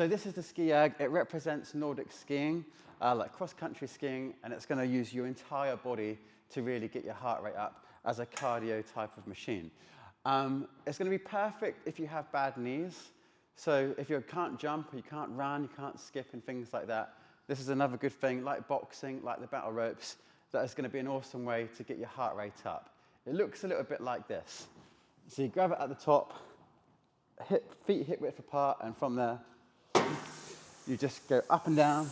So this is the ski erg. It represents Nordic skiing, like cross-country skiing, and it's going to use your entire body to really get your heart rate up as a cardio type of machine. It's going to be perfect if you have bad knees. So if you can't jump, or you can't run, you can't skip and things like that, this is another good thing, like boxing, like the battle ropes, that is going to be an awesome way to get your heart rate up. It looks a little bit like this. So you grab it at the top, feet hip width apart, and from there, you just go up and down.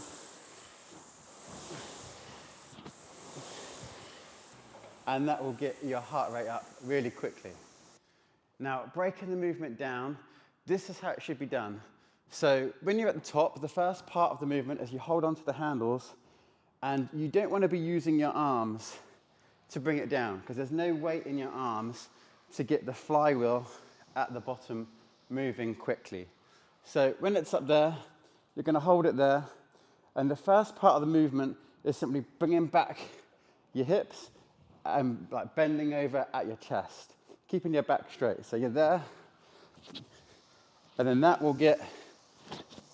And that will get your heart rate up really quickly. Now, breaking the movement down, this is how it should be done. So when you're at the top, the first part of the movement is you hold onto the handles, and you don't want to be using your arms to bring it down, because there's no weight in your arms to get the flywheel at the bottom moving quickly. So when it's up there, you're going to hold it there, and the first part of the movement is simply bringing back your hips and like bending over at your chest, keeping your back straight. So you're there, and then that will get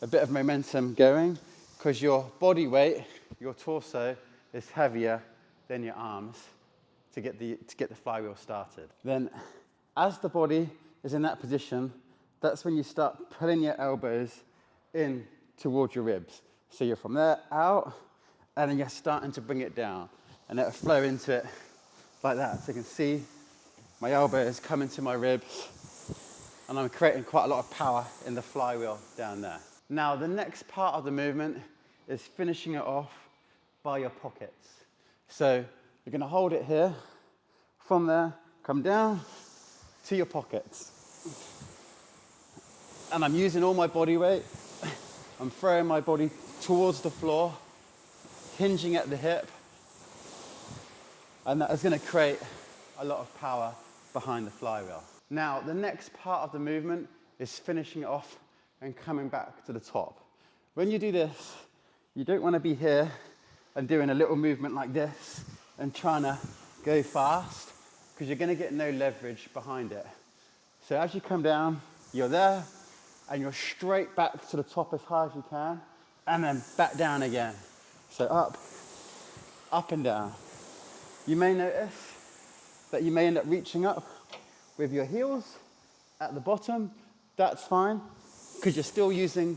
a bit of momentum going, because your body weight, your torso, is heavier than your arms to get the flywheel started. Then as the body is in that position, that's when you start pulling your elbows in towards your ribs. So you're from there out, and then you're starting to bring it down, and it'll flow into it like that. So you can see my elbows come into my ribs, and I'm creating quite a lot of power in the flywheel down there. Now, the next part of the movement is finishing it off by your pockets. So you're going to hold it here. From there, come down to your pockets. And I'm using all my body weight. I'm throwing my body towards the floor, hinging at the hip. And that is going to create a lot of power behind the flywheel. Now, the next part of the movement is finishing it off and coming back to the top. When you do this, you don't want to be here and doing a little movement like this and trying to go fast, because you're going to get no leverage behind it. So as you come down, you're there, and you're straight back to the top as high as you can, and then back down again. So up and down. You may notice that you may end up reaching up with your heels at the bottom. That's fine, because you're still using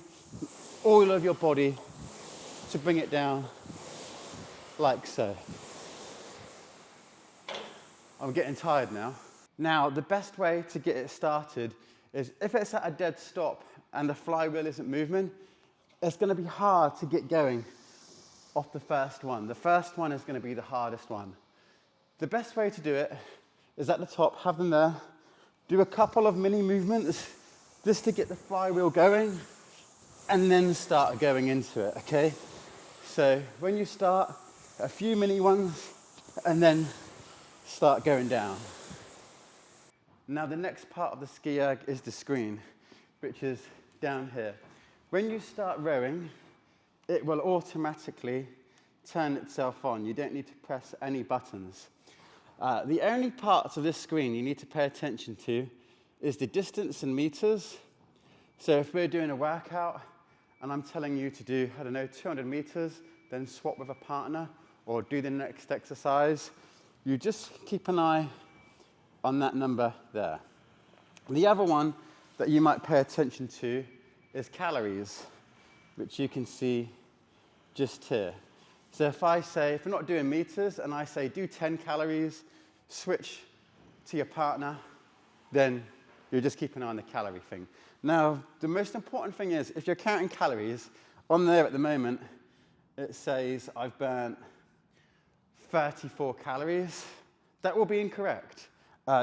all of your body to bring it down like so. I'm getting tired now. Now, the best way to get it started is if it's at a dead stop and the flywheel isn't moving, it's going to be hard to get going off the first one. The first one is going to be the hardest one. The best way to do it is at the top, have them there, do a couple of mini movements just to get the flywheel going, and then start going into it, okay? So when you start, a few mini ones, and then start going down. Now the next part of the ski erg is the screen, which is down here. When you start rowing, it will automatically turn itself on. You don't need to press any buttons. The only parts of this screen you need to pay attention to is the distance in meters. So if we're doing a workout and I'm telling you to do, 200 meters, then swap with a partner or do the next exercise, you just keep an eye on that number there. The other one that you might pay attention to is calories, which you can see just here. So if we're not doing meters, and I say do 10 calories, switch to your partner, then you just keep an eye on the calorie thing. Now, the most important thing is, if you're counting calories, on there at the moment, it says I've burnt 34 calories. That will be incorrect.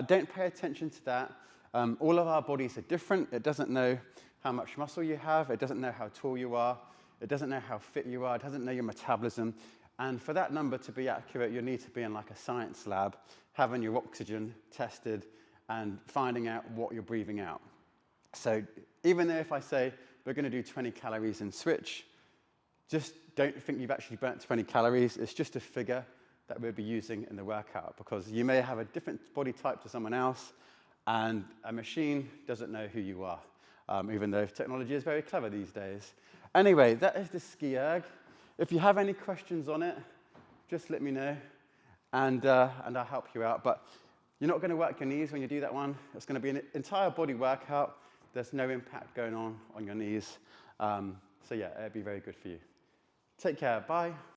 Don't pay attention to that. All of our bodies are different. It doesn't know how much muscle you have. It doesn't know how tall you are. It doesn't know how fit you are. It doesn't know your metabolism. And for that number to be accurate, you need to be in like a science lab, having your oxygen tested and finding out what you're breathing out. So even though if I say we're going to do 20 calories and switch, just don't think you've actually burnt 20 calories. It's just a figure that we'll be using in the workout, because you may have a different body type to someone else, and a machine doesn't know who you are. even though technology is very clever these days. Anyway, that is the ski erg. If you have any questions on it, just let me know, and I'll help you out. But you're not going to work your knees when you do that one. It's going to be an entire body workout. There's no impact going on your knees. So yeah, it'll be very good for you. Take care. Bye.